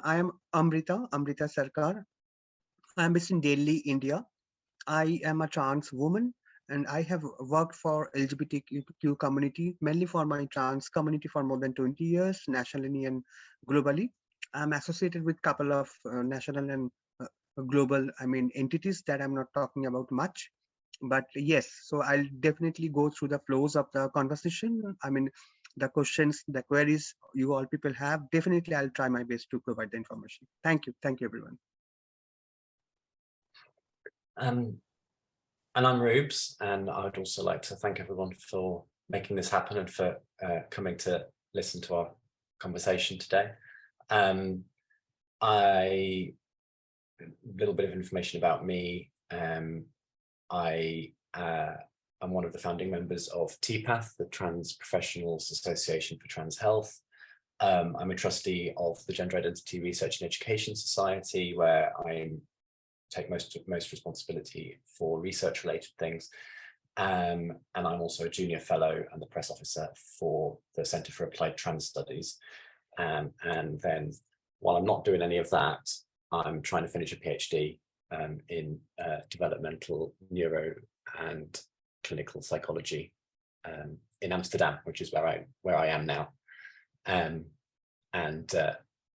I am Amrita Sarkar. I am based in Delhi, India. I am a trans woman and I have worked for LGBTQ community, mainly for my trans community for more than 20 years, nationally and globally. I'm associated with couple of national and global, entities that I'm not talking about much. But yes, so I'll definitely go through the flows of the conversation. The questions, the queries you all people have, definitely I'll try my best to provide the information. Thank you. Thank you, everyone. And I'm Reubs, and I would also like to thank everyone for making this happen and for coming to listen to our conversation today. A little bit of information about me. I am one of the founding members of TPATH, the Trans Professionals Association for Trans Health. I'm a trustee of the Gender Identity Research and Education Society, where I take most responsibility for research related things. And I'm also a junior fellow and the press officer for the Centre for Applied Trans Studies. And then while I'm not doing any of that, I'm trying to finish a PhD in developmental neuro and clinical psychology in Amsterdam, which is where I am now.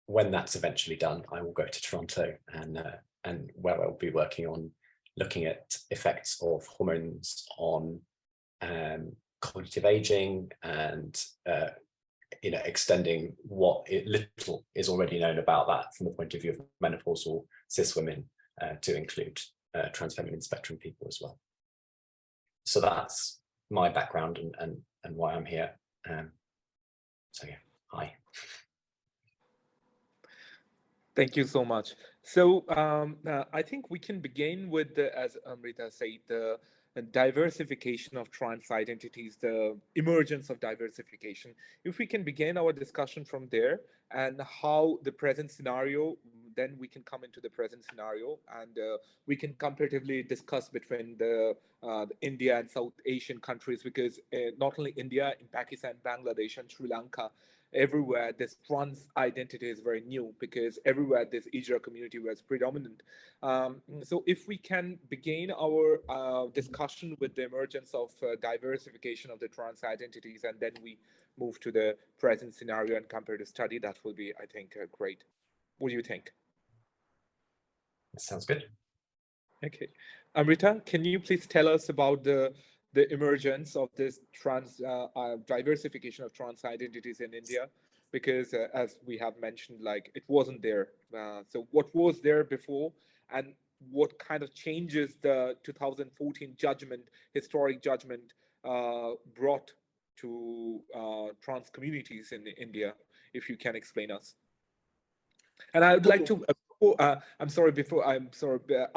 When that's eventually done, I will go to Toronto and where I'll be working on looking at effects of hormones on cognitive aging and extending what little is already known about that from the point of view of menopausal cis women to include trans feminine spectrum people as well. So that's my background and why I'm here. So yeah, hi. Thank you so much. So I think we can begin with, as Amrita said, the diversification of trans identities, the emergence of diversification. If we can begin our discussion from there and how the present scenario, then we can come into the present scenario and we can comparatively discuss between the India and South Asian countries, because not only India, in Pakistan, Bangladesh and Sri Lanka, everywhere this trans identity is very new, because everywhere this Ijra community was predominant. So if we can begin our discussion with the emergence of diversification of the trans identities, and then we move to the present scenario and comparative study, that will be, I think, great. What do you think? That sounds good. Okay. Amrita, can you please tell us about the emergence of this diversification of trans identities in India? Because as we have mentioned, like, it wasn't there. So what was there before, and what kind of changes the 2014 historic judgment brought to trans communities in India, if you can explain us? And I would like to, I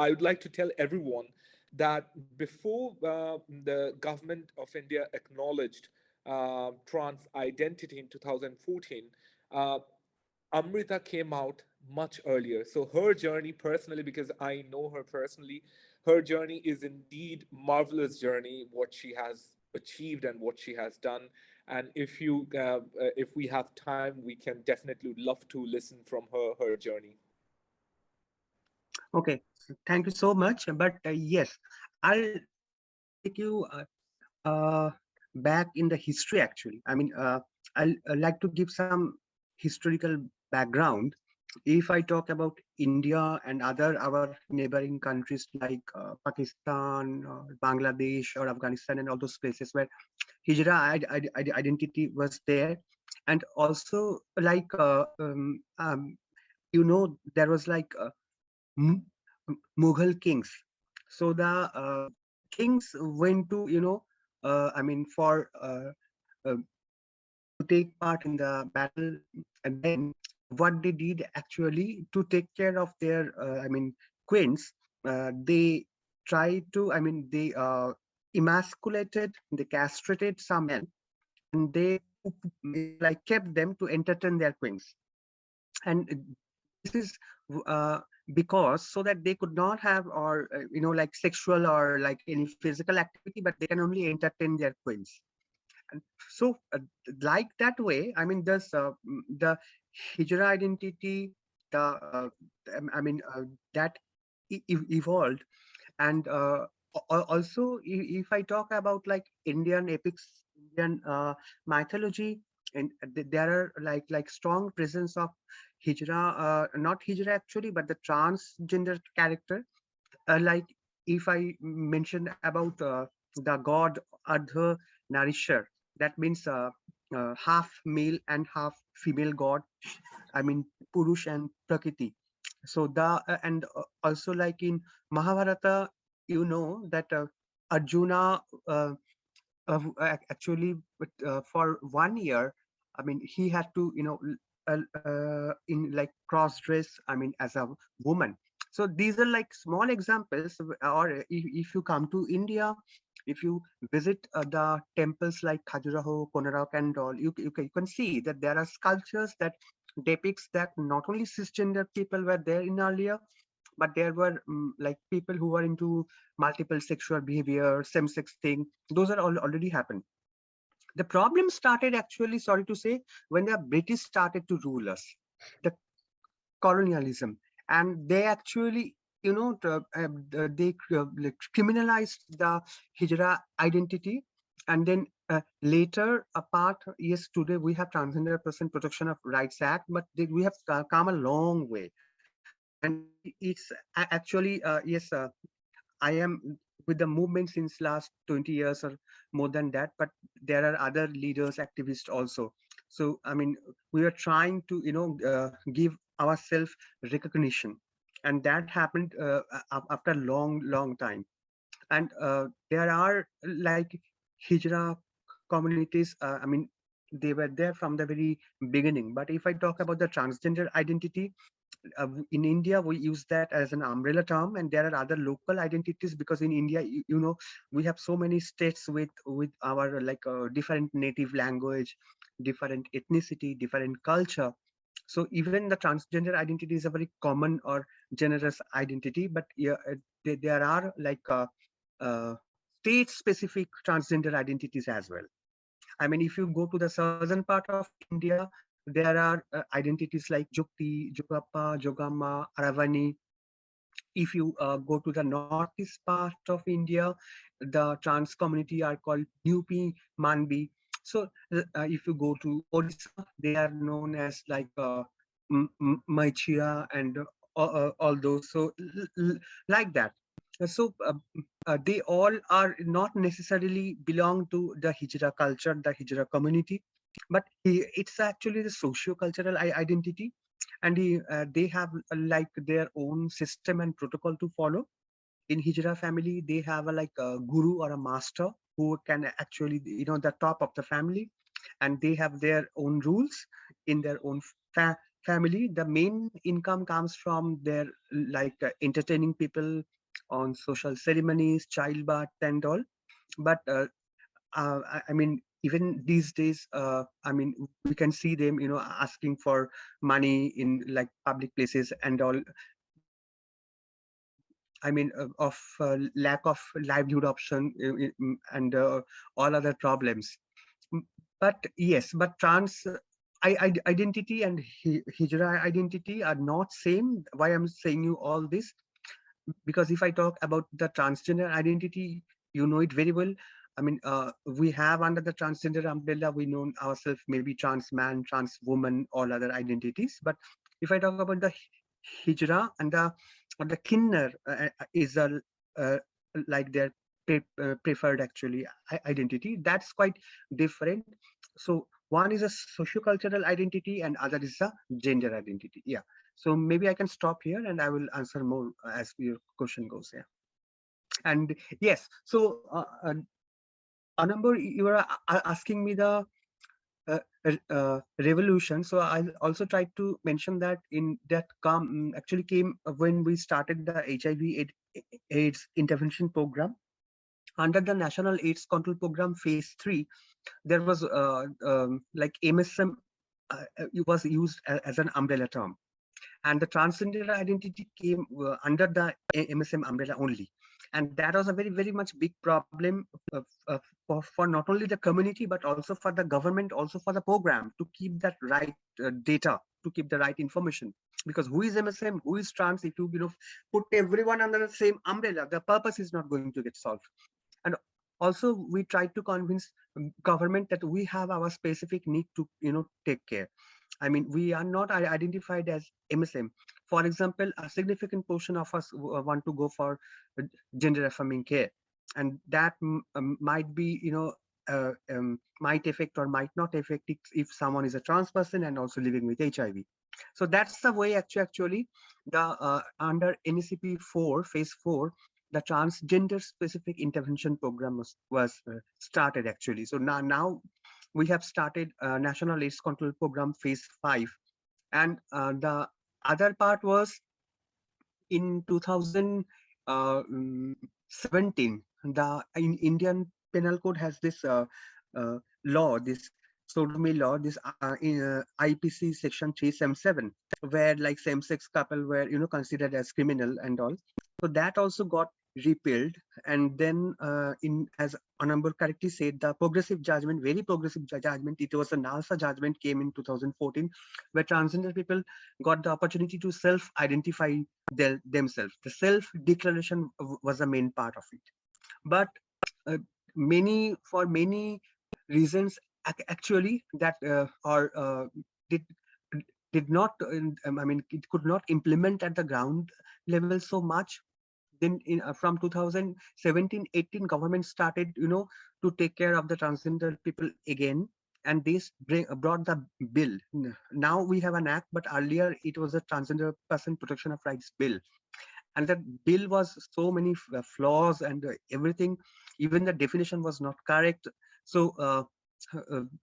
would like to tell everyone that before the government of India acknowledged trans identity in 2014, Amrita came out much earlier. So her journey personally, because I know her personally, her journey is indeed marvelous journey, what she has achieved and what she has done. And if we have time, we can definitely love to listen from her journey. Okay, thank you so much. But yes, I'll take you back in the history. Actually, I'll like to give some historical background. If I talk about India and our neighboring countries like Pakistan, Bangladesh, or Afghanistan, and all those places where Hijra identity was there, and also like there was like Mughal kings. So the kings went to to take part in the battle, and then what they did actually to take care of their queens, they tried to they emasculated, they castrated some men, and they like kept them to entertain their queens. And this is because so that they could not have or like sexual or like any physical activity, but they can only entertain their queens. And so like that way, there's the Hijra identity that evolved. And also, if I talk about like Indian epics, Indian mythology, and there are like strong presence of hijra, not hijra actually, but the transgender character. Like if I mention about the god Ardha Nourisher, that means half male and half female god. I mean, Purush and Prakriti. So and also like in Mahabharata, you know that Arjuna actually for 1 year, I mean, he had to, in like cross dress, I mean, as a woman. So these are like small examples. Or if you come to India, if you visit the temples like Khajuraho, Konarak and all, you can see that there are sculptures that depicts that not only cisgender people were there in earlier, but there were like people who were into multiple sexual behavior, same-sex thing. Those are all already happened. The problem started actually, sorry to say, when the British started to rule us, the colonialism, and they actually, they like criminalized the Hijra identity, and then later apart, yes, today we have Transgender Person Protection of Rights Act, but we have come a long way, and it's actually yes. I am with the movement since last 20 years or more than that, but there are other leaders, activists also. So, I mean, we are trying to, give ourselves recognition. And that happened after a long time. And there are like Hijra communities, I mean, they were there from the very beginning. But if I talk about the transgender identity, in India, we use that as an umbrella term, and there are other local identities because in India, we have so many states with our like different native language, different ethnicity, different culture. So even the transgender identity is a very common or generous identity, but yeah, there are like state-specific transgender identities as well. I mean, if you go to the southern part of India, there are identities like Jukti, Jugappa, Jogama, Aravani. If you go to the northeast part of India, the trans community are called Nupi, Manbi. So if you go to Odisha, they are known as like Maichia and all those. So like that. So they all are not necessarily belong to the Hijra culture, the Hijra community, but it's actually the socio-cultural identity, and they have like their own system and protocol to follow. In Hijra family, they have a like a guru or a master who can actually, the top of the family, and they have their own rules in their own family. The main income comes from their like entertaining people on social ceremonies, childbirth and all. But I mean, even these days, I mean, we can see them, asking for money in like public places and all, I mean, of lack of livelihood option and all other problems. Mm, But yes, but trans identity and Hijra identity are not same. Why I'm saying you all this? Because if I talk about the transgender identity, you know it very well. I mean, we have under the transgender umbrella, we know ourselves maybe trans man, trans woman, all other identities. But if I talk about the Hijra and the Kinner is a like their preferred actually identity. That's quite different. So one is a sociocultural identity and other is a gender identity. Yeah. So maybe I can stop here and I will answer more as your question goes. Yeah. And yes, so Anambar, you were asking me the revolution. So I also tried to mention that in that actually came when we started the HIV/AIDS intervention program under the National AIDS Control Program Phase 3. There was like MSM it was used as an umbrella term, and the transgender identity came under the MSM umbrella only. And that was a very much big problem for not only the community but also for the government, also for the program, to keep that right data, to keep the right information. Because who is MSM, who is trans, if you put everyone under the same umbrella, the purpose is not going to get solved. And also we tried to convince government that we have our specific need to take care. I mean, we are not identified as MSM. For example, a significant portion of us want to go for gender affirming care, and that might be might affect or might not affect it if someone is a trans person and also living with HIV. So that's the way actually the under NECP 4 phase 4, the transgender specific intervention program was started actually. So now we have started National AIDS Control Program phase 5, and the other part was in 2017. The Indian Penal Code has this law, this sodomy law, this IPC section 377, where like same-sex couple were considered as criminal and all. So that also got repealed, and then as Anambar correctly said, the progressive judgment, very progressive judgment, it was a NALSA judgment, came in 2014, where transgender people got the opportunity to self-identify themselves. The self-declaration was the main part of it. But uh, for many reasons, actually, that did did not, I mean, it could not implement at the ground level so much. Then from 2017-18, government started to take care of the transgender people again, and this brought the bill. Now we have an act, but earlier it was a Transgender Person Protection of Rights bill, and that bill was so many flaws and everything. Even the definition was not correct. So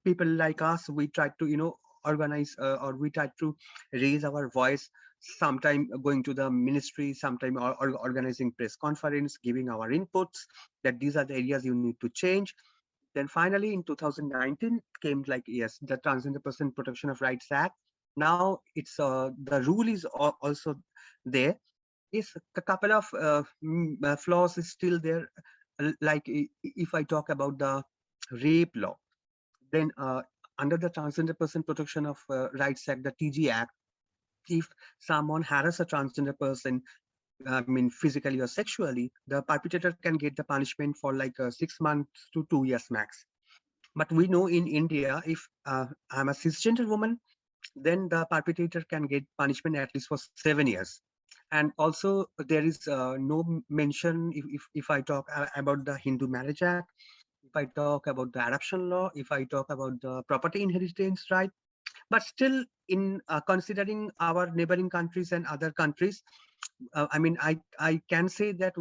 people like us, we tried to organize, or we tried to raise our voice, sometime going to the ministry, sometime organizing press conference, giving our inputs that these are the areas you need to change. Then finally in 2019 came, like, yes, the Transgender Person Protection of Rights Act. Now it's the rule is also there. Yes, a couple of flaws is still there. Like if I talk about the rape law, then under the Transgender Person Protection of Rights Act, the TG Act, if someone harasses a transgender person, I mean, physically or sexually, the perpetrator can get the punishment for like 6 months to 2 years max. But we know in India, if I'm a cisgender woman, then the perpetrator can get punishment at least for 7 years. And also there is no mention, if I talk about the Hindu Marriage Act, if I talk about the adoption law, if I talk about the property inheritance right. But still, in considering our neighboring countries and other countries, I mean, I can say that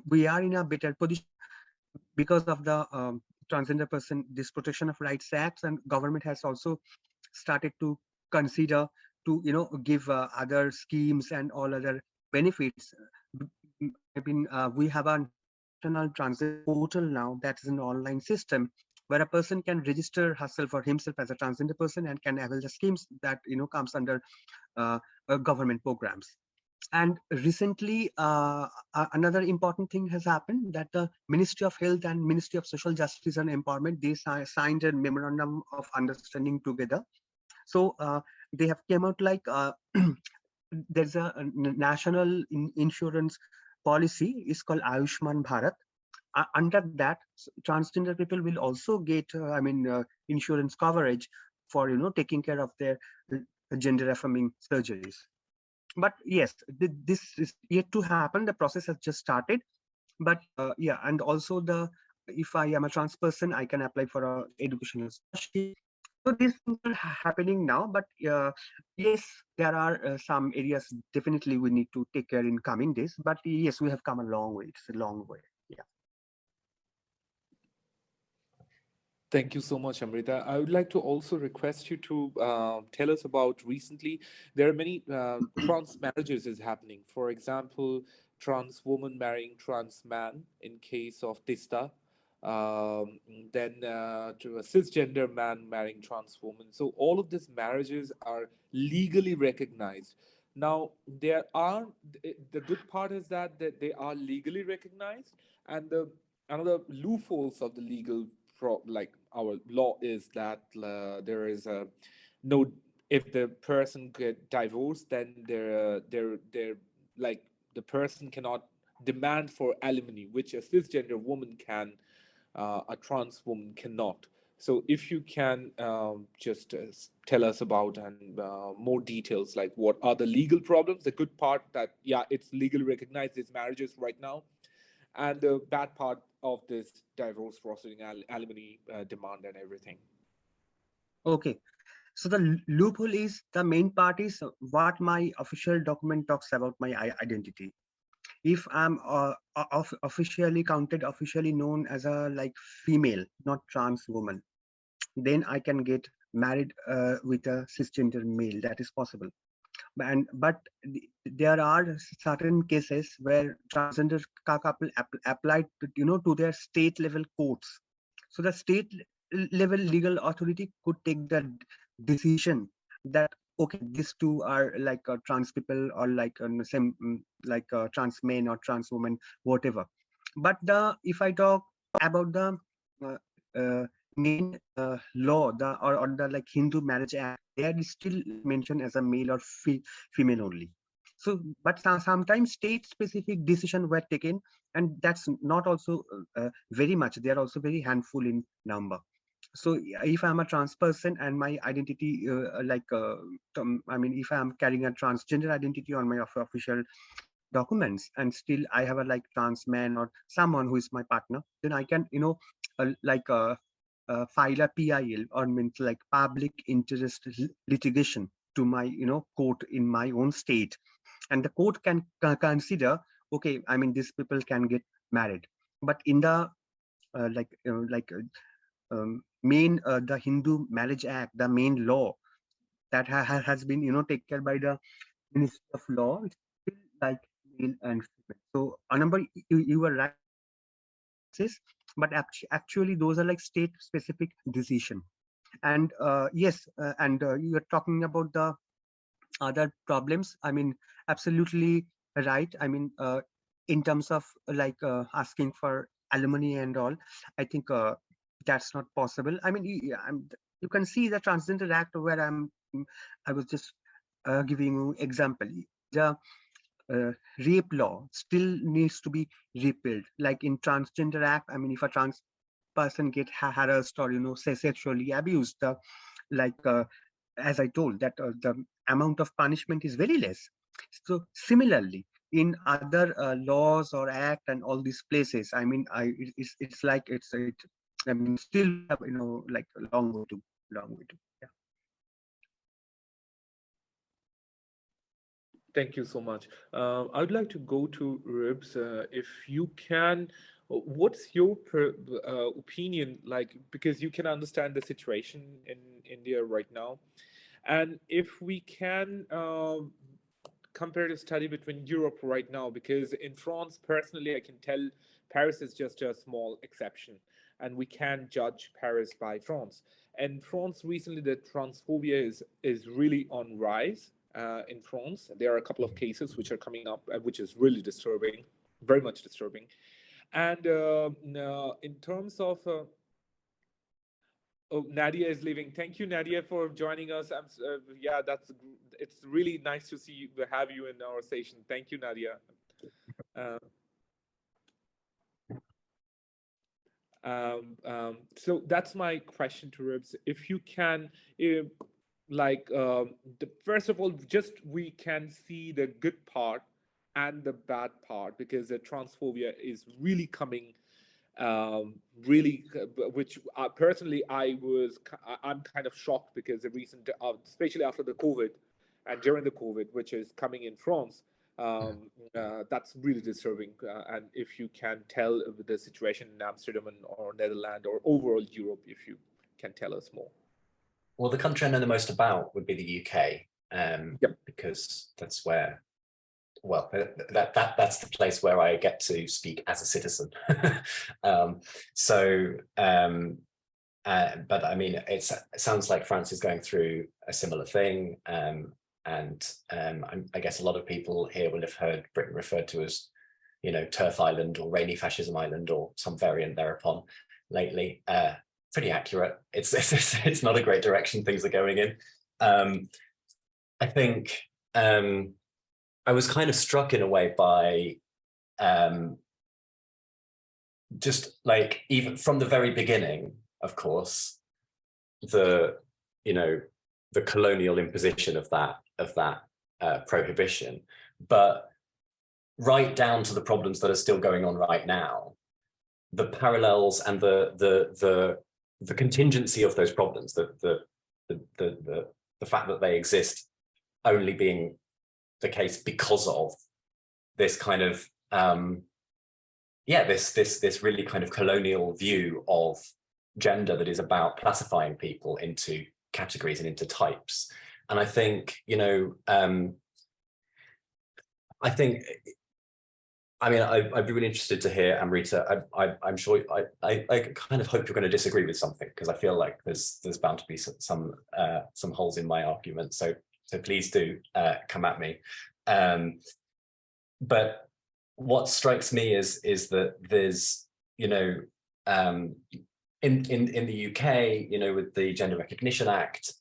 we are in a better position because of the Transgender Person this Protection of Rights Acts, and government has also started to consider to give other schemes and all other benefits. I mean, we have a national transgender portal now, that is an online system where a person can register herself or himself as a transgender person and can avail the schemes that comes under government programs. And recently, another important thing has happened, that the Ministry of Health and Ministry of Social Justice and Empowerment, they signed a memorandum of understanding together. So they have came out like there's a national insurance policy is called Ayushman Bharat. Under that, transgender people will also get insurance coverage for taking care of their gender affirming surgeries. But yes, this is yet to happen. The process has just started. But yeah, and also if I am a trans person, I can apply for a educational scholarship. So these things are happening now. But yes, there are some areas definitely we need to take care in coming days. But yes, we have come a long way. It's a long way. Yeah. Thank you so much, Amrita. I would like to also request you to tell us about recently. There are many trans marriages is happening. For example, trans woman marrying trans man in case of Tista. Um, then to a cisgender man marrying trans woman. So all of these marriages are legally recognized. Now, there are the good part is that they are legally recognized, and the another loopholes of the legal like our law is that there is a no, if the person get divorced, then they're like the person cannot demand for alimony, which a cisgender woman can, a trans woman cannot. So if you can just tell us about and more details, like what are the legal problems? The good part that yeah, it's legally recognized these marriages right now, and the bad part of this divorce processing, alimony demand, and everything. Okay. So the loophole is the main part is what my official document talks about my identity. If I'm officially counted, officially known as a like female, not trans woman, then I can get married with a cisgender male. That is possible. And but there are certain cases where transgender couple applied to, to their state level courts. So the state level legal authority could take the decision that okay, these two are like trans people or like same like trans men or trans women, whatever. But the if I talk about the uh, main law, or the like Hindu Marriage Act, there is still mentioned as a male or female only. So, but sometimes state-specific decisions were taken, and that's not also very much. They are also very handful in number. So, if I'm a trans person and my identity, I mean, if I'm carrying a transgender identity on my official documents, and still I have a like trans man or someone who is my partner, then I can, file a PIL, or means like public interest litigation, to my court in my own state, and the court can consider, okay, I mean these people can get married. But in the main the Hindu Marriage Act, the main law that has been taken care by the Ministry of Law, it's still like male and female. So a number, you were right, cases, but actually those are like state specific decision. And yes, and you are talking about the other problems. I mean, absolutely right. I mean, in terms of like asking for alimony and all, I think that's not possible. I mean, you can see the Transgender Act where I was just giving you example. The rape law still needs to be repealed. Like in Transgender Act, I mean, if a trans person get harassed or say sexually abused, like as I told, that the amount of punishment is very less. So similarly, in other laws or act and all these places, I mean, it's like I mean, still we have like a long way to. Yeah. Thank you so much. I would like to go to Reubs. If you can, what's your opinion like? Because you can understand the situation in India right now, and if we can compare the study between Europe right now, because in France, personally, I can tell Paris is just a small exception, and we can judge Paris by France. And France recently, the transphobia is really on rise in France. There are a couple of cases which are coming up, which is really disturbing, very much disturbing. And in terms of oh, Nadia is leaving. Thank you, Nadia, for joining us. Yeah, it's really nice to see you, to have you in our session. Thank you, Nadia. Uh, so that's my question to Ribs. If you can, first of all, just we can see the good part and the bad part, because the transphobia is really coming, really, which personally I'm kind of shocked, because the recent, especially after the COVID and during the COVID, which is coming in France, that's really disturbing. And if you can tell the situation in Amsterdam or Netherlands or overall Europe, if you can tell us more. Well, the country I know the most about would be the UK, Yep. because that's where, well, that's the place where I get to speak as a citizen. But I mean, it sounds like France is going through a similar thing. And I guess a lot of people here will have heard Britain referred to as, Turf Island or Rainy Fascism Island or some variant thereupon lately. Pretty accurate. It's not a great direction things are going in. I think I was kind of struck in a way by just like, even from the very beginning, of course, the colonial imposition of that prohibition, but right down to the problems that are still going on right now, the parallels and the contingency of those problems, the fact that they exist only being the case because of this kind of this really kind of colonial view of gender that is about classifying people into categories and into types. And I think, I'd be really interested to hear, Amrita. I'm sure I kind of hope you're going to disagree with something, because I feel like there's bound to be some holes in my argument. So please do come at me. But what strikes me is that there's, in the UK, with the Gender Recognition Act,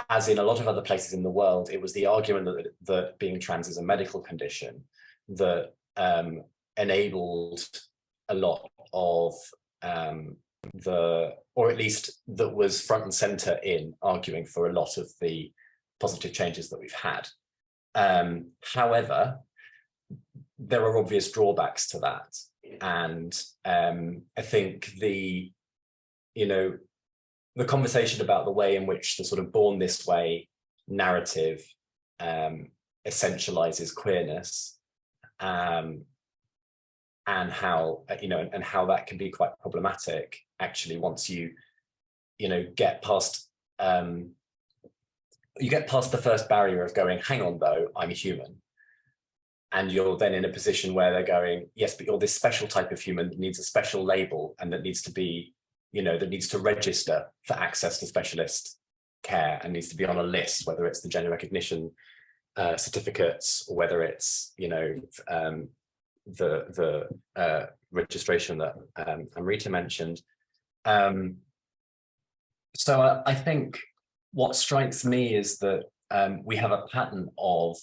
as in a lot of other places in the world, it was the argument that being trans is a medical condition that enabled a lot of or at least that was front and center in arguing for a lot of the positive changes that we've had. However, there are obvious drawbacks to that. And I think the conversation about the way in which the sort of born this way narrative essentializes queerness, and how and how that can be quite problematic actually once you get past the first barrier of going, hang on though, I'm a human. And you're then in a position where they're going, yes, but you're this special type of human that needs a special label and that needs to be, that needs to register for access to specialist care and needs to be on a list, whether it's the gender recognition certificates, or whether it's, the registration that Amrita mentioned. So I think what strikes me is that we have a pattern of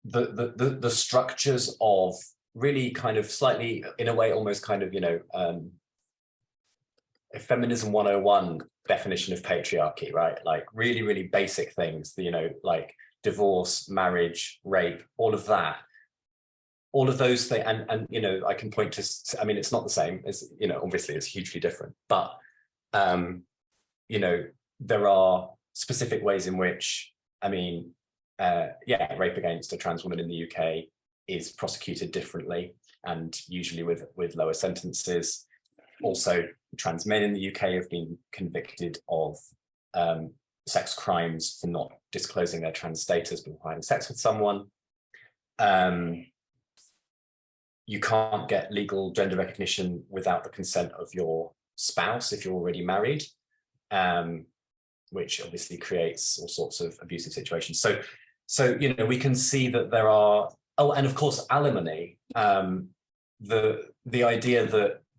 the structures of really kind of slightly, in a way, almost kind of, a feminism 101 definition of patriarchy, right? Like really, really basic things, like divorce, marriage, rape, all of that. All of those things, and I can point to, I mean, it's not the same, it's, obviously it's hugely different, but, there are specific ways in which, rape against a trans woman in the UK is prosecuted differently and usually with lower sentences. Also, trans men in the UK have been convicted of sex crimes for not disclosing their trans status before having sex with someone. You can't get legal gender recognition without the consent of your spouse if you're already married, which obviously creates all sorts of abusive situations. So we can see that there are, and of course alimony, the idea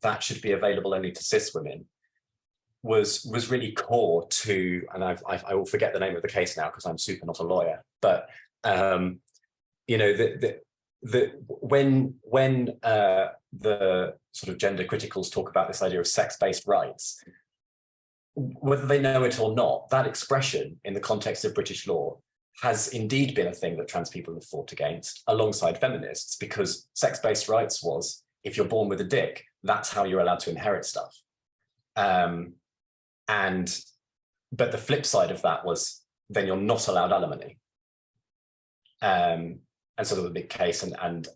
that should be available only to cis women was really core to, and I will forget the name of the case now because I'm super not a lawyer, but when the sort of gender criticals talk about this idea of sex-based rights, whether they know it or not, that expression in the context of British law has indeed been a thing that trans people have fought against alongside feminists, because sex-based rights was, if you're born with a dick, that's how you're allowed to inherit stuff. But the flip side of that was, then you're not allowed alimony. And so there was a big case, and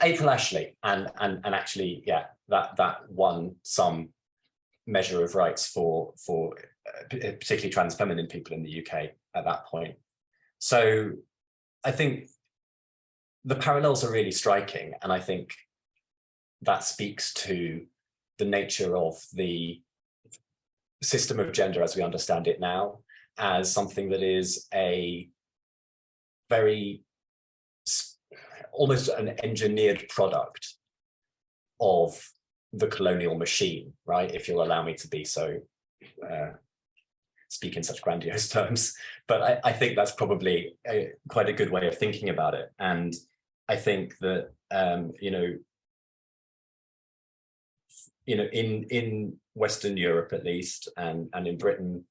April Ashley, and actually, yeah, that won some measure of rights for particularly trans feminine people in the UK at that point. So I think the parallels are really striking, and I think that speaks to the nature of the system of gender as we understand it now as something that is a very almost an engineered product of the colonial machine, right? If you'll allow me to be so speak in such grandiose terms, but I think that's probably quite a good way of thinking about it. And I think that in Western Europe at least, and in Britain,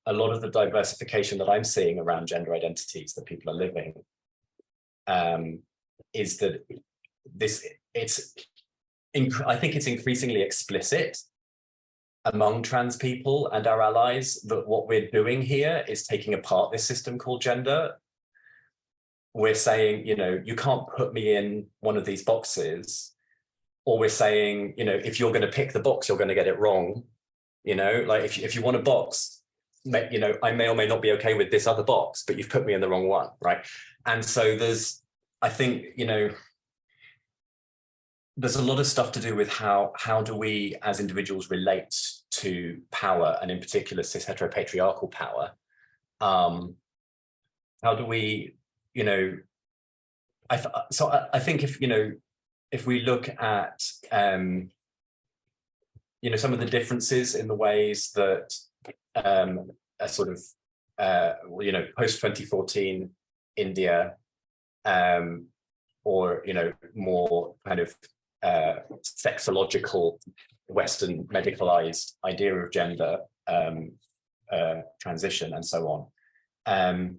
a lot of the diversification that I'm seeing around gender identities that people are living is that I think it's increasingly explicit among trans people and our allies that what we're doing here is taking apart this system called gender. We're saying, you can't put me in one of these boxes, or we're saying, if you're going to pick the box, you're going to get it wrong. Like if you want a box, I may or may not be okay with this other box, but you've put me in the wrong one, right? And so I think, there's a lot of stuff to do with how do we as individuals relate to power, and in particular cis heteropatriarchal power. How do we, I think if we look at some of the differences in the ways that a sort of post 2014 India, or more kind of sexological Western medicalized idea of gender transition and so on.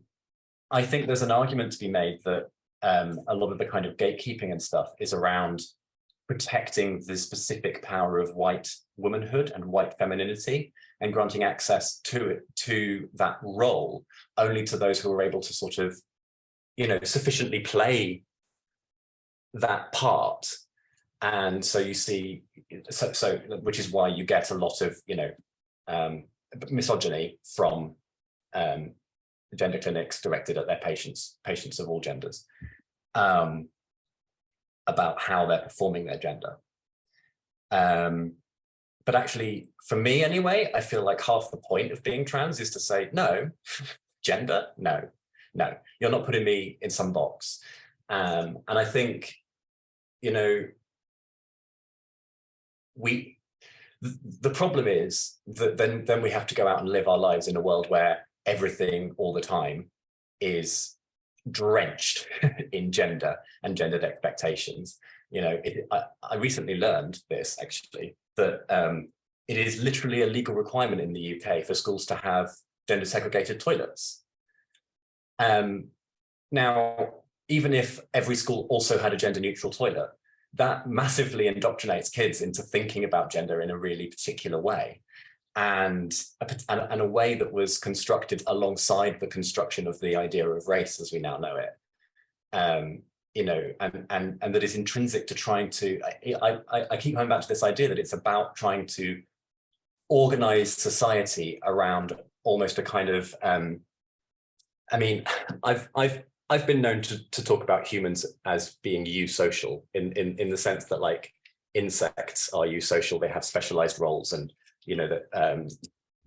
I think there's an argument to be made that a lot of the kind of gatekeeping and stuff is around protecting the specific power of white womanhood and white femininity, and granting access to that role only to those who are able to sort of, sufficiently play that part. And so you see, which is why you get a lot of, misogyny from gender clinics directed at their patients of all genders, about how they're performing their gender. But actually, for me anyway, I feel like half the point of being trans is to say, no, gender, no, you're not putting me in some box. And I think, the problem is that then we have to go out and live our lives in a world where everything all the time is drenched in gender and gendered expectations. I recently learned this actually, that it is literally a legal requirement in the UK for schools to have gender segregated toilets. Now, even if every school also had a gender neutral toilet, that massively indoctrinates kids into thinking about gender in a really particular way, and a way that was constructed alongside the construction of the idea of race as we now know it. And that is intrinsic to trying to, I keep coming back to this idea that it's about trying to organize society around almost a kind of, I've been known to talk about humans as being eusocial in the sense that, like, insects are eusocial, they have specialized roles, and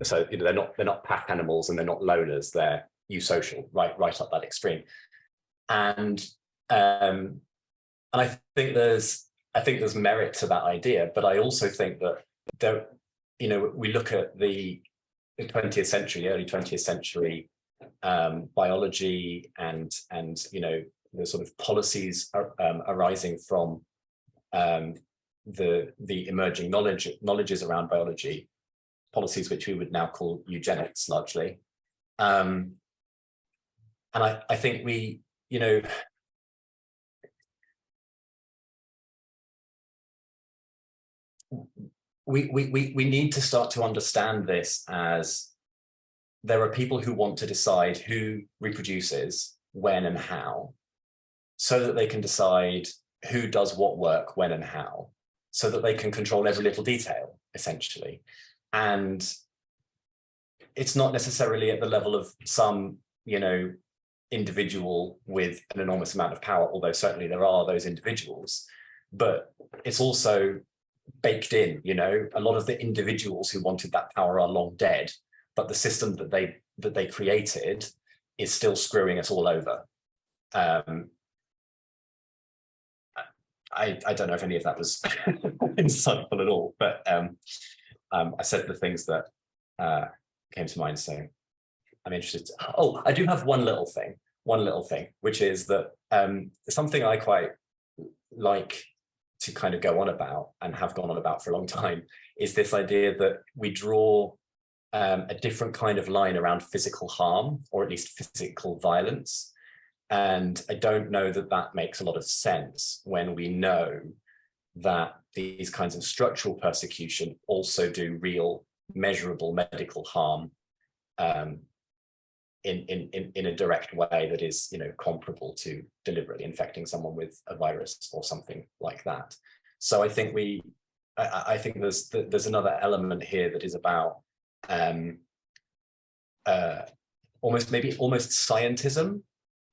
so they're not pack animals and they're not loners, they're eusocial, right up that extreme. And I think there's merit to that idea, but I also think that we look at the 20th century, early 20th century biology and the sort of policies arising from the emerging knowledges around biology, policies which we would now call eugenics largely. And I think we need to start to understand this as there are people who want to decide who reproduces, when and how, so that they can decide who does what work, when and how, so that they can control every little detail, essentially. And it's not necessarily at the level of some, individual with an enormous amount of power, although certainly there are those individuals, but it's also baked in, you know, a lot of the individuals who wanted that power are long dead, but the system that they created is still screwing us all over. I don't know if any of that was insightful at all, but I said the things that came to mind, so I'm interested. Oh, I do have one little thing, which is that something I quite like to kind of go on about and have gone on about for a long time is this idea that we draw a different kind of line around physical harm, or at least physical violence. And I don't know that that makes a lot of sense when we know that these kinds of structural persecution also do real measurable medical harm in a direct way that is, you know, comparable to deliberately infecting someone with a virus or something like that. So I think I think there's another element here that is about almost scientism,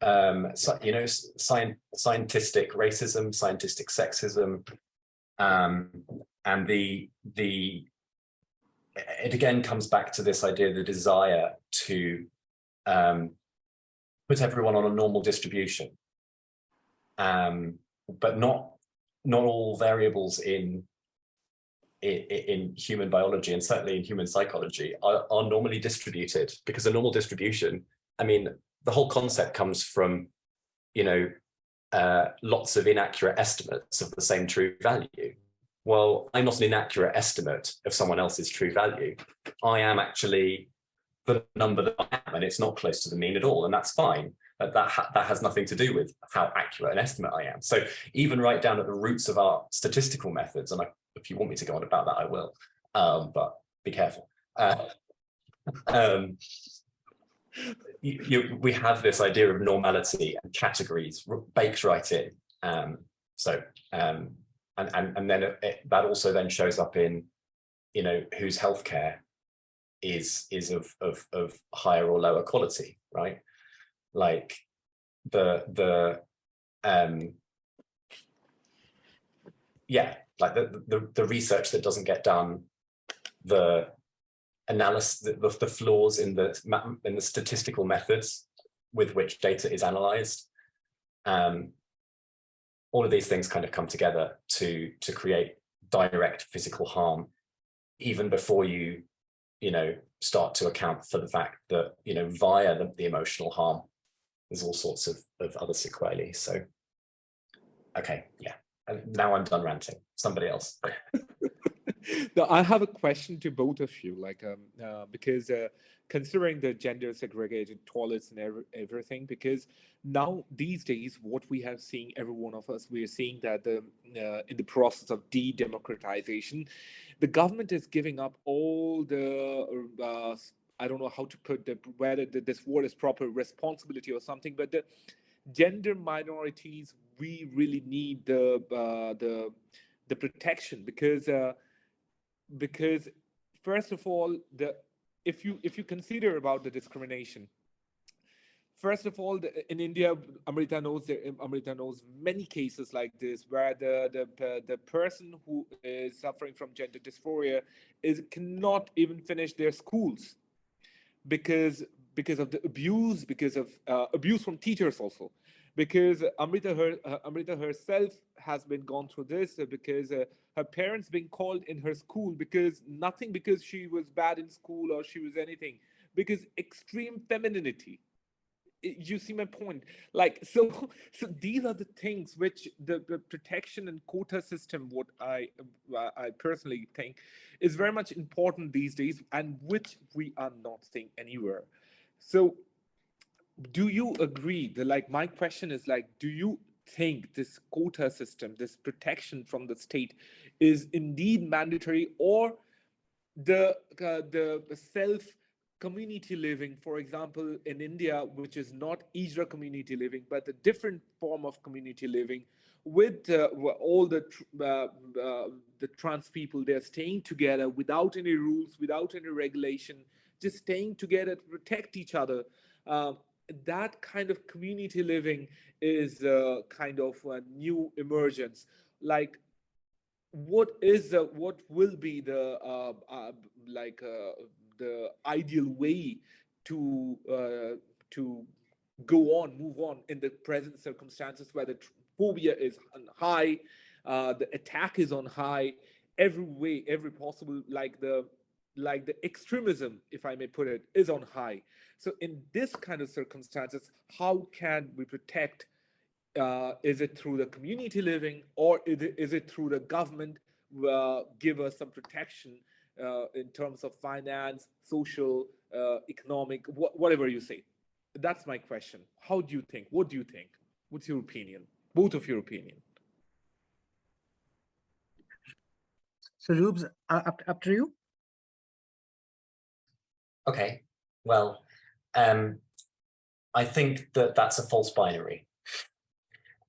you know, scientistic racism, scientistic sexism, and it again comes back to this idea, the desire to put everyone on a normal distribution, but not all variables in human biology, and certainly in human psychology, are normally distributed, because a normal distribution, I mean, the whole concept comes from, you know, lots of inaccurate estimates of the same true value. Well, I'm not an inaccurate estimate of someone else's true value. I am actually the number that I am, and it's not close to the mean at all, and that's fine. That has nothing to do with how accurate an estimate I am. So even right down at the roots of our statistical methods, and if you want me to go on about that, I will, but be careful. We have this idea of normality and categories baked right in. And then that also then shows up in, you know, whose healthcare is of higher or lower quality, right? Like the research that doesn't get done, the analysis, the flaws in the statistical methods with which data is analyzed, all of these things kind of come together to create direct physical harm, even before you know, start to account for the fact that, you know, via the emotional harm, there's all sorts of other sequelae. So, okay, yeah. And now I'm done ranting. Somebody else. Now, I have a question to both of you, like, because considering the gender segregated toilets and everything, because now these days, what we have seen, every one of us, we are seeing that in the process of de-democratization, the government is giving up all the I don't know how to put whether this word is proper, responsibility or something, but the gender minorities, we really need the protection, because first of all, if you consider about the discrimination, first of all, in India, Amrita knows many cases like this, where the person who is suffering from gender dysphoria cannot even finish their schools because of the abuse, because of abuse from teachers also. Because Amrita herself has been gone through this, because her parents being called in her school because she was bad in school or she was anything, because extreme femininity. You see my point? Like, so these are the things which the protection and quota system, what I personally think is very much important these days, and which we are not seeing anywhere. So do you agree that, like, my question is, like, do you think this quota system, this protection from the state, is indeed mandatory, or the self community living, for example, in India, which is not IJRA community living, but a different form of community living, with all the trans people, they're staying together without any rules, without any regulation, just staying together to protect each other. That kind of community living is kind of a new emergence. Like, what will be the ideal way to move on in the present circumstances where the phobia is on high, the attack is on high, every possible, like the extremism, if I may put it, is on high. So in this kind of circumstances, how can we protect? Is it through the community living, or is it through the government give us some protection in terms of finance, social, economic, whatever you say? That's my question. How do you think? What do you think? What's your opinion? Both of your opinion. So Reubs, up to you. Okay, well, I think that that's a false binary.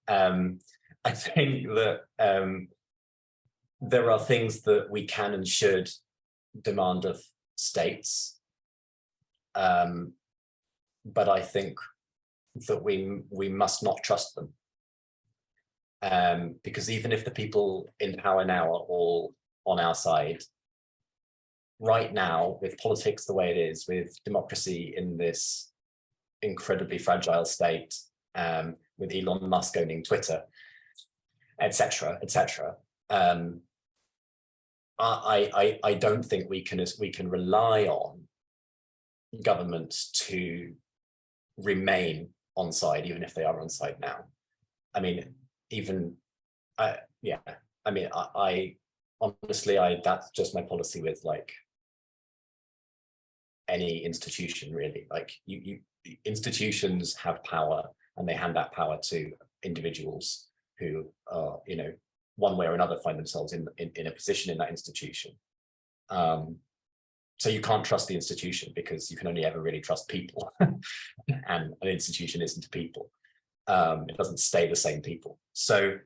I think that there are things that we can and should demand of states, but I think that we must not trust them, because even if the people in power now are all on our side, right now, with politics the way it is, with democracy in this incredibly fragile state, with Elon Musk owning Twitter, etc., etc., I don't think we can rely on governments to remain on side, even if they are on side now. I mean, yeah. I mean, I honestly, that's just my policy with like any institution, really. Like institutions have power, and they hand that power to individuals who are, you know, one way or another find themselves in a position in that institution. So you can't trust the institution because you can only ever really trust people, and an institution isn't people. It doesn't stay the same people. So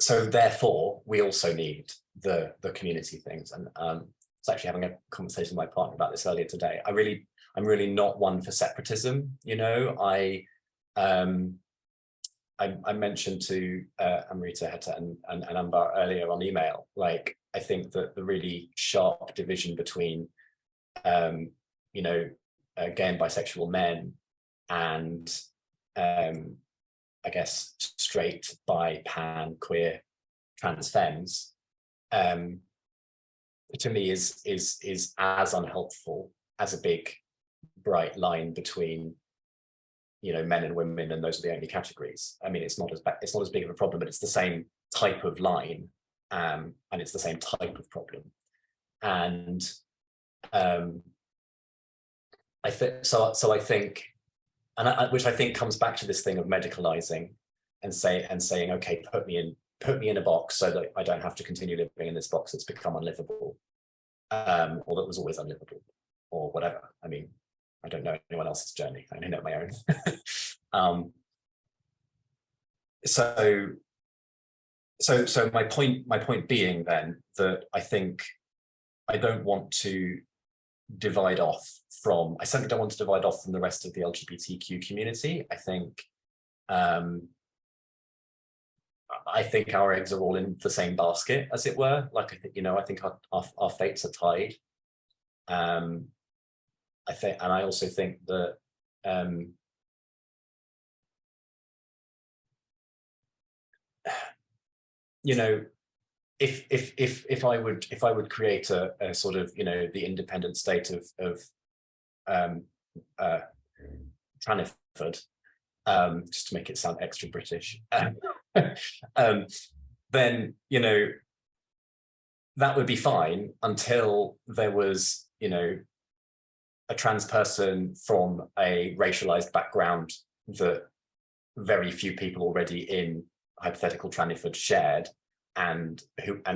therefore, we also need the community things. And I was actually having a conversation with my partner about this earlier today. I'm really not one for separatism. You know, I mentioned to Amrita, Heta, and Anambar earlier on email, like, I think that the really sharp division between, you know, gay and bisexual men and, I guess, straight, bi, pan, queer, trans femmes, to me is as unhelpful as a big, bright line between, you know, men and women, and those are the only categories. I mean, it's not as big of a problem, but it's the same type of line, and it's the same type of problem. And I think so. I think, which I think comes back to this thing of medicalizing and saying, okay, put me in a box so that I don't have to continue living in this box that's become unlivable, or that was always unlivable, or whatever. I mean, I don't know anyone else's journey. I only know my own. So my point being then that I think I don't want to divide off from, I certainly don't want to divide off from the rest of the LGBTQ community. I think our eggs are all in the same basket, as it were. Like, I think, you know, I think our fates are tied. I think, and I also think that you know, if I would create a sort of, you know, the independent state of Traniford, just to make it sound extra British, then, you know, that would be fine until there was, you know, a trans person from a racialized background that very few people already in hypothetical Traniford shared, and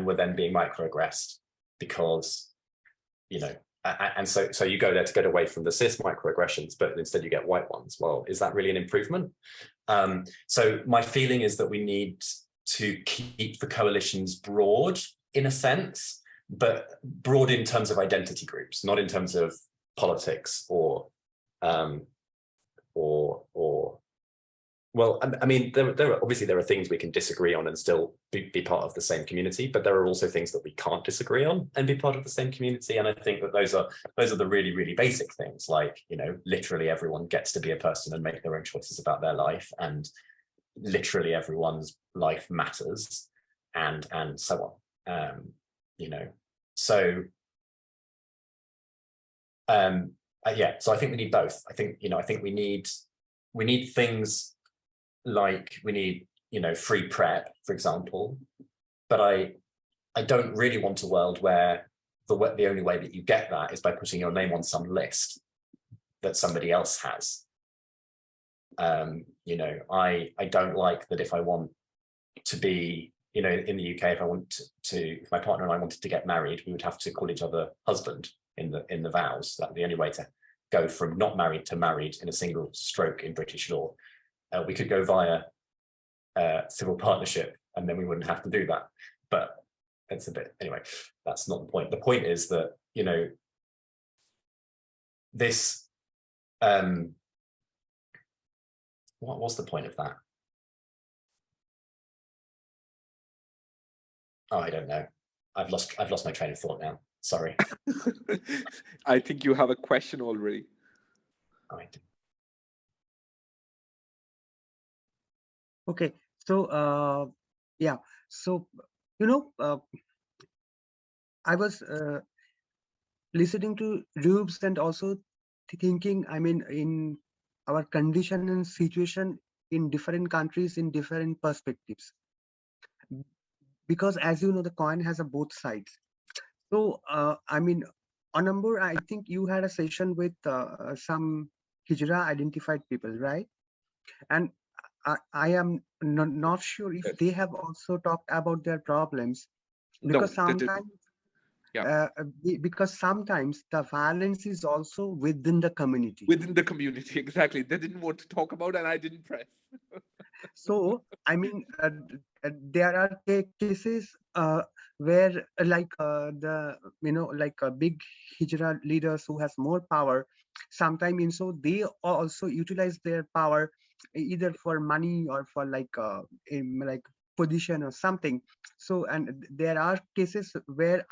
were then being microaggressed because, you know, and so you go there to get away from the cis microaggressions, but instead you get white ones. Well, is that really an improvement? So my feeling is that we need to keep the coalitions broad in a sense, but broad in terms of identity groups, not in terms of politics or Well, I mean, there are obviously there are things we can disagree on and still be part of the same community, but there are also things that we can't disagree on and be part of the same community. And I think that those are the really, really basic things, like, you know, literally everyone gets to be a person and make their own choices about their life, and literally everyone's life matters, and so on. You know, so yeah, so I think we need both. I think, you know, I think we need things like, we need, you know, free PrEP, for example, but I don't really want a world where the only way that you get that is by putting your name on some list that somebody else has. You know, I don't like that if I want to be, you know, in the UK, if I want if my partner and I wanted to get married, we would have to call each other husband in the vows. That's the only way to go from not married to married in a single stroke in British law. We could go via civil partnership, and then we wouldn't have to do that. But it's a bit, anyway, that's not the point. The point is that, you know, this, what was the point of that? Oh, I don't know. I've lost my train of thought now. Sorry. I think you have a question already. Right. Okay, so yeah, so you know, I was listening to Reubs and also thinking, I mean, in our condition and situation in different countries, in different perspectives, because as you know, the coin has a both sides. So I mean, Anambar, I think you had a session with some Hijra identified people, right? And I am not sure if they have also talked about their problems, because No, they didn't. sometimes Yeah. because sometimes the violence is also within the community. Within the community, exactly. They didn't want to talk about, and I didn't press. So I mean, there are cases where like the, you know, like big Hijra leaders who has more power, sometimes in so they also utilize their power either for money or for like like position or something. So, and there are cases where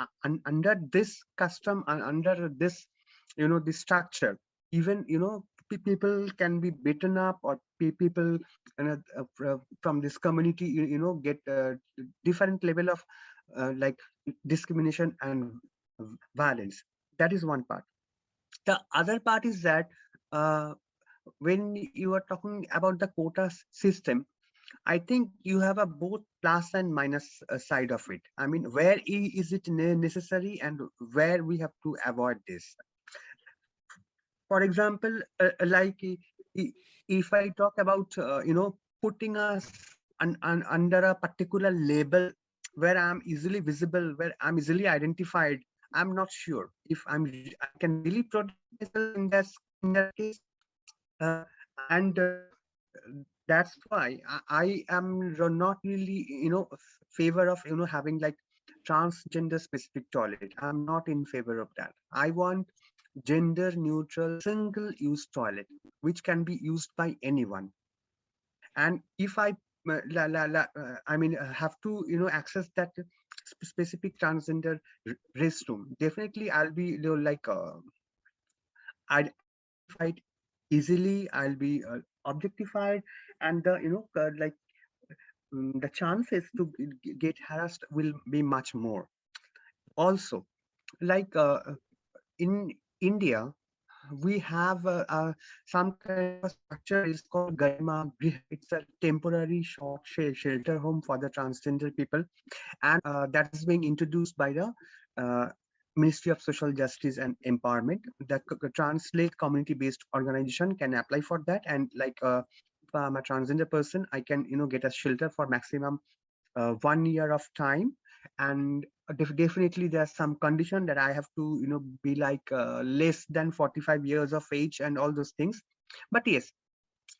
under this custom and under this, you know, this structure, even, you know, people can be beaten up, or people from this community, you know, get different level of like discrimination and violence. That is one part. The other part is that when you are talking about the quota system, I think you have a both plus and minus side of it. I mean, where is it necessary and where we have to avoid this? For example, like if I talk about, you know, putting us under a particular label where I'm easily visible, where I'm easily identified, I'm not sure if I can really protect myself in that case. And that's why I am not really, you know, favor of, you know, having like transgender specific toilet. I'm not in favor of that. I want gender neutral single use toilet which can be used by anyone. And if I I mean have to, you know, access that specific transgender restroom, definitely I'll be, you know, like identified easily, I'll be objectified, and the, you know, like the chances to get harassed will be much more. Also, like in India, we have some kind of a structure is called Garima Grih. It's a temporary short shelter home for the transgender people, and that is being introduced by the uh, Ministry of Social Justice and Empowerment. The Translate community-based organization can apply for that, and like if I'm a transgender person, I can, you know, get a shelter for maximum 1 year of time. And definitely there's some condition that I have to, you know, be like less than 45 years of age and all those things. But yes,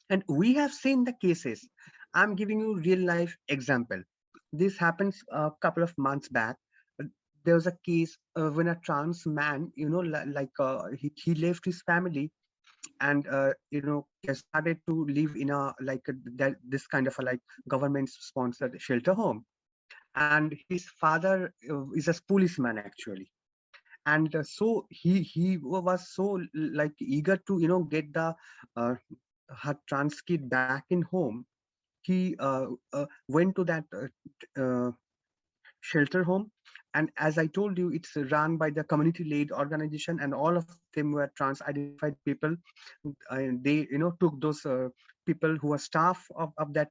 and we have seen the cases. I'm giving you real life example. This happens a couple of months back. There was a case when a trans man, you know, like he left his family and started to live in a this kind of a like government sponsored shelter home. And his father is a policeman actually. And so he was so like eager to get the uh, her trans kid back in home. He went to that shelter home. And as I told you, it's run by the community led organization, and all of them were trans identified people. And they took those people who are staff of that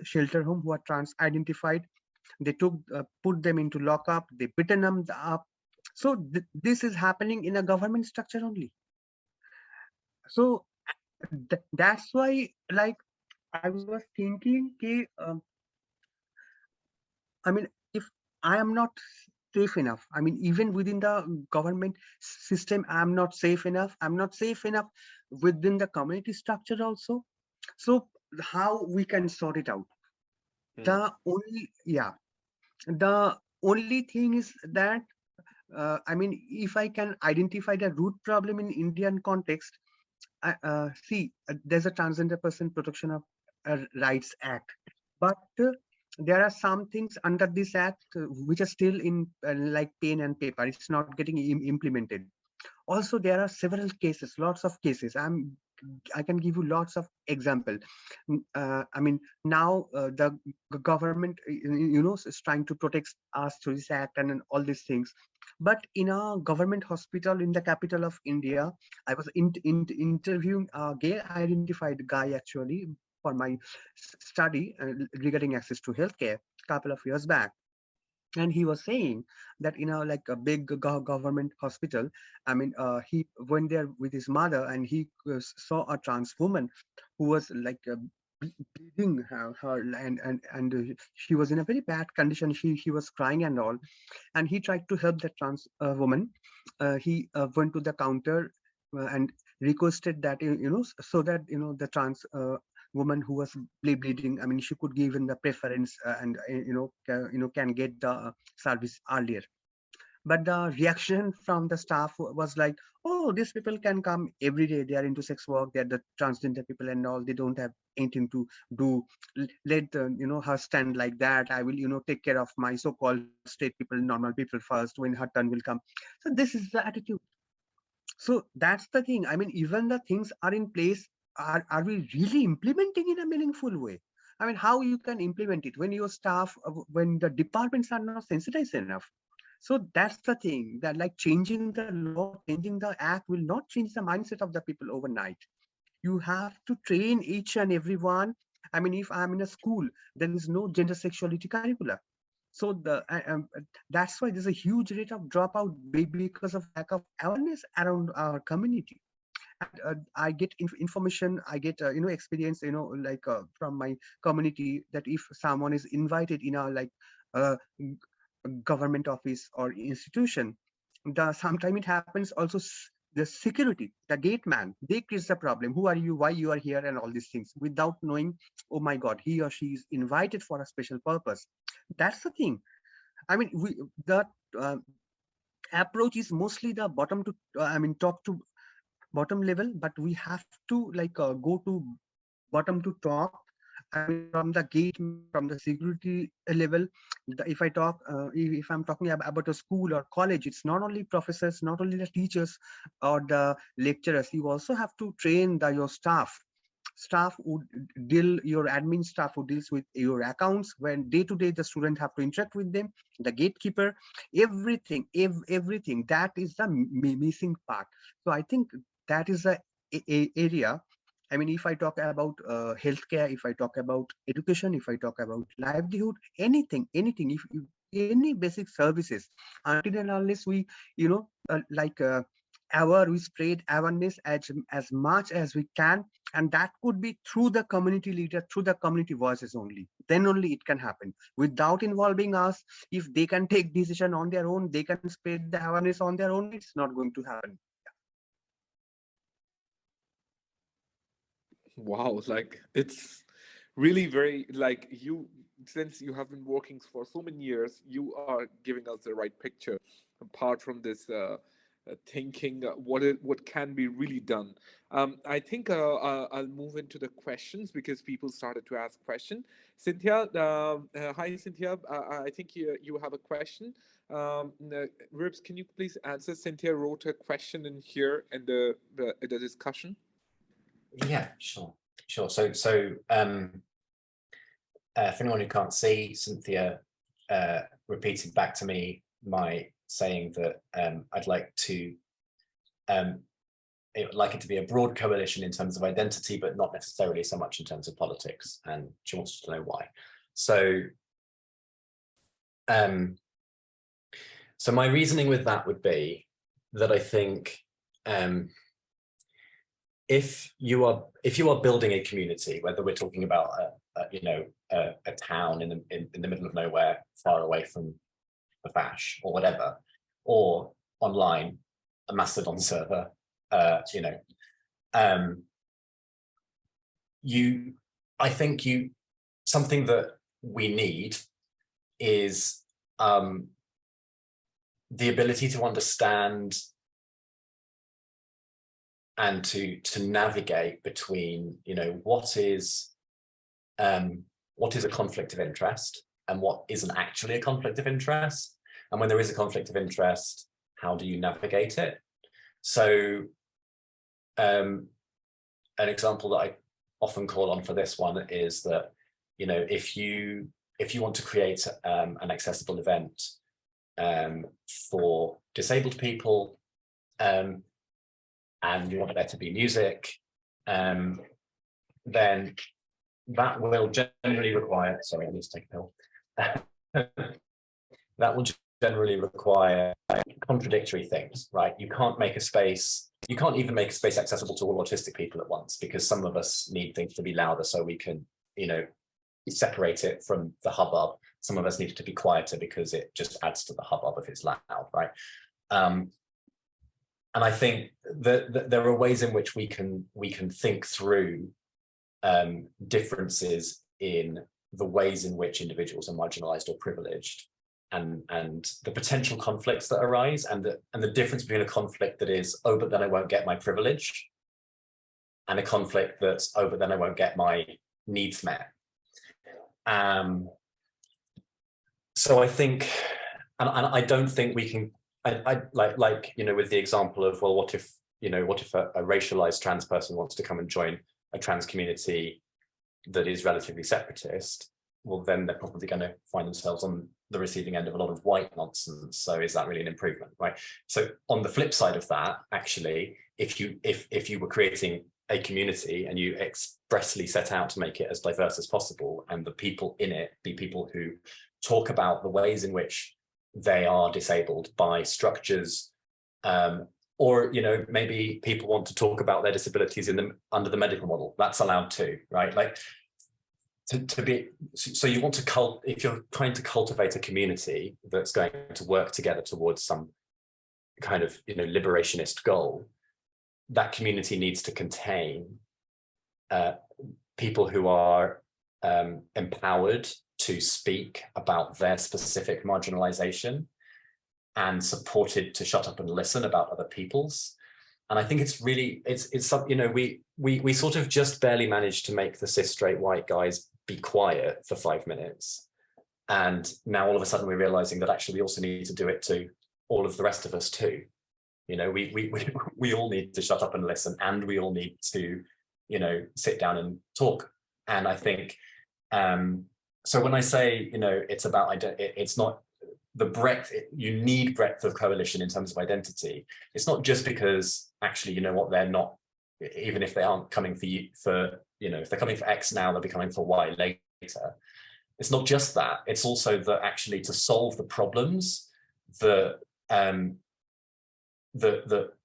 shelter home who are trans identified. They took put them into lockup, they beaten them up. So this is happening in a government structure only. So that's why, like, I was thinking, okay, I mean, if I am not safe enough, I mean, even within the government system, I'm not safe enough. I'm not safe enough within the community structure also. So how we can sort it out? The only, yeah, the only thing is that, I mean, if I can identify the root problem in Indian context, see, there's a Transgender Person Protection of Rights Act, but there are some things under this act which are still in like pen and paper. It's not getting implemented. Also, there are several cases, lots of cases. I can give you lots of example. I mean, now the government, is trying to protect us through this act and all these things. But in a government hospital in the capital of India, I was interviewing a gay identified guy actually for my study regarding access to healthcare a couple of years back. And he was saying that like a big government hospital, I mean, he went there with his mother, and he saw a trans woman who was like bleeding her, and she was in a very bad condition. She was crying and all. And he tried to help the trans woman. He went to the counter and requested that so that the trans woman who was bleeding, I mean, she could give in the preference and can get the service earlier. But the reaction from the staff was like, oh, these people can come every day, they are into sex work, they're the transgender people and all, they don't have anything to do. Let her stand like that. I will take care of my so-called state people, normal people first, when her turn will come. So this is the attitude. So that's the thing. I mean, even the things are in place, are we really implementing in a meaningful way? I mean, how you can implement it when your staff, when the departments are not sensitized enough? So that's the thing, that like changing the law, changing the act will not change the mindset of the people overnight. You have to train each and everyone. I mean, if I'm in a school, there is no gender sexuality curricula. So that's why there's a huge rate of dropout because of lack of awareness around our community. And I get information, I get experience, like from my community, that if someone is invited in a like uh, government office or institution, the sometime it happens also, the security, the gate man, they create the problem. Who are you, why you are here, and all these things, without knowing, oh my god, he or she is invited for a special purpose. That's the thing. I mean, the uh, approach is mostly the bottom to I mean, top to bottom level, but we have to like go to bottom to top. I mean, from the gate man, from the security level. If I talk, if I'm talking about a school or college, it's not only professors, not only the teachers or the lecturers. You also have to train your staff would deal, your admin staff who deals with your accounts, when day to day the student have to interact with them, the gatekeeper, everything, everything. That is the missing part. So I think that is a area. I mean, if I talk about healthcare, if I talk about education, if I talk about livelihood, anything, if any basic services, until and unless we, like we spread awareness as much as we can, and that could be through the community leader, through the community voices only. Then only it can happen. Without involving us, if they can take decision on their own, they can spread the awareness on their own, it's not going to happen. Wow, like it's really very like you, since you have been working for so many years, you are giving us the right picture apart from this thinking what can be really done. I think I'll move into the questions because people started to ask questions. Cynthia, hi Cynthia. I think you have a question. Reubs, can you please answer? Cynthia wrote a question in here in the discussion. Yeah, sure. So for anyone who can't see, Cynthia repeated back to me my saying that I'd like it to be a broad coalition in terms of identity, but not necessarily so much in terms of politics, and she wants to know why. So so my reasoning with that would be that I think if you are building a community, whether we're talking about a town in the middle of nowhere, far away from the fash or whatever, or online, a Mastodon server, something that we need is the ability to understand and to navigate between, what is a conflict of interest and what isn't actually a conflict of interest. And when there is a conflict of interest, how do you navigate it? So an example that I often call on for this one is that, if you want to create an accessible event for disabled people, and you want there to be music, then that will generally require, sorry, I need to take a pill. That will generally require contradictory things, right? You can't even make a space accessible to all autistic people at once, because some of us need things to be louder so we can, separate it from the hubbub. Some of us need it to be quieter because it just adds to the hubbub if it's loud, right? And I think that there are ways in which we can think through differences in the ways in which individuals are marginalized or privileged, and the potential conflicts that arise, and the difference between a conflict that is, oh, but then I won't get my privilege, and a conflict that's, oh, but then I won't get my needs met. So I think, and I don't think we can, I like with the example of, well, what if a racialized trans person wants to come and join a trans community that is relatively separatist? Well, then they're probably going to find themselves on the receiving end of a lot of white nonsense. So is that really an improvement, right? So on the flip side of that, actually, if you were creating a community and you expressly set out to make it as diverse as possible, and the people in it be people who talk about the ways in which they are disabled by structures, or maybe people want to talk about their disabilities under the medical model, that's allowed too, right? Like so you want to if you're trying to cultivate a community that's going to work together towards some kind of liberationist goal, that community needs to contain people who are empowered to speak about their specific marginalization and supported to shut up and listen about other people's. And I think it's really, it's something, we sort of just barely managed to make the cis straight white guys be quiet for 5 minutes. And now all of a sudden we're realizing that actually we also need to do it to all of the rest of us too. We all need to shut up and listen, and we all need to, sit down and talk. And I think, so when I say, it's about, it's not the breadth, you need breadth of coalition in terms of identity. It's not just because actually, they're not, even if they aren't coming for you, if they're coming for X now, they'll be coming for Y later. It's not just that, it's also that actually to solve the problems that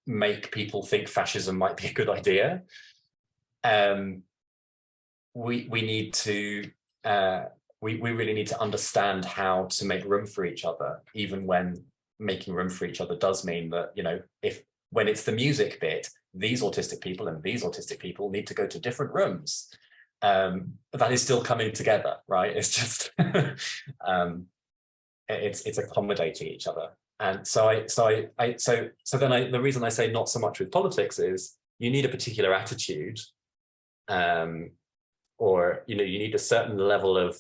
make people think fascism might be a good idea, we need to we really need to understand how to make room for each other, even when making room for each other does mean that, when it's the music bit, these autistic people and these autistic people need to go to different rooms. That is still coming together, right? It's just it's accommodating each other. And the reason I say not so much with politics is you need a particular attitude, or you need a certain level of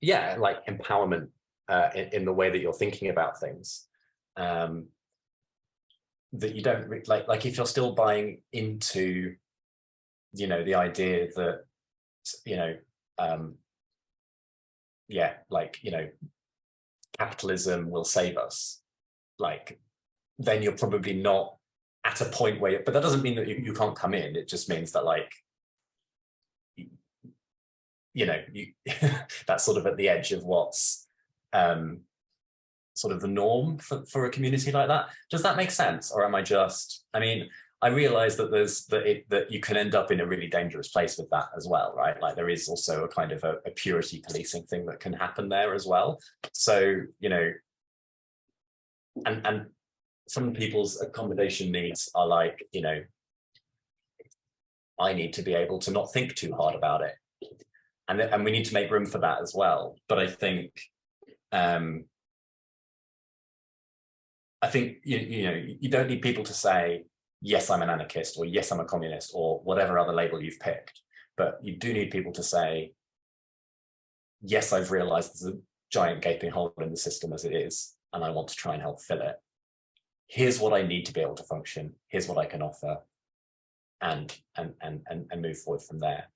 like empowerment in the way that you're thinking about things, that you don't like if you're still buying into the idea that capitalism will save us, like then you're probably not at a point where, but that doesn't mean that you can't come in. It just means that like that's sort of at the edge of what's sort of the norm for a community like that. Does that make sense? Or am I just, I mean, I realize that that you can end up in a really dangerous place with that as well, right? Like there is also a kind of a purity policing thing that can happen there as well. So, and some people's accommodation needs are like, I need to be able to not think too hard about it. And we need to make room for that as well. But I think, you don't need people to say, yes, I'm an anarchist, or yes, I'm a communist, or whatever other label you've picked. But you do need people to say, yes, I've realized there's a giant gaping hole in the system as it is, and I want to try and help fill it. Here's what I need to be able to function. Here's what I can offer, and move forward from there.